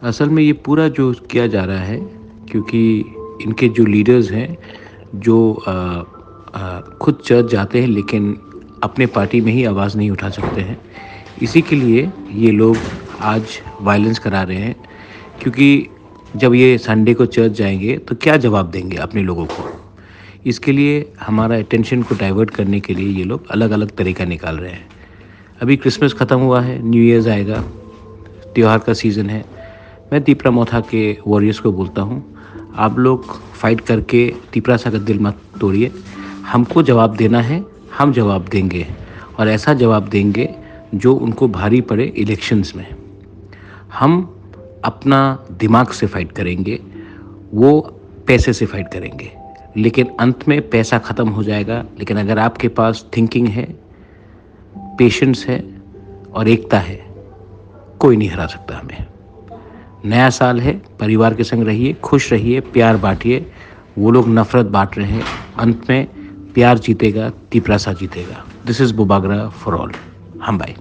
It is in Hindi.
असल में ये पूरा जो किया जा रहा है, क्योंकि इनके जो लीडर्स हैं, जो खुद चर्च जाते हैं लेकिन अपने पार्टी में ही आवाज़ नहीं उठा सकते हैं, इसी के लिए ये लोग आज वायलेंस करा रहे हैं। क्योंकि जब ये संडे को चर्च जाएंगे तो क्या जवाब देंगे अपने लोगों को। इसके लिए हमारा अटेंशन को डाइवर्ट करने के लिए ये लोग अलग अलग तरीका निकाल रहे हैं। अभी क्रिसमस ख़त्म हुआ है, न्यू ईयर्स आएगा, त्योहार का सीज़न है। मैं तीपरा मोथा के वॉरियर्स को बोलता हूँ, आप लोग फाइट करके तीपरा सा का दिल मत तोड़िए। हमको जवाब देना है, हम जवाब देंगे, और ऐसा जवाब देंगे जो उनको भारी पड़े इलेक्शंस में। हम अपना दिमाग से फाइट करेंगे, वो पैसे से फाइट करेंगे, लेकिन अंत में पैसा ख़त्म हो जाएगा। लेकिन अगर आपके पास थिंकिंग है, पेशेंस है और एकता है, कोई नहीं हरा सकता हमें। नया साल है, परिवार के संग रहिए, खुश रहिए, प्यार बांटिए। वो लोग नफरत बांट रहे हैं, अंत में प्यार जीतेगा, तीपरासा जीतेगा। This is Bubagra for all. हम बाय।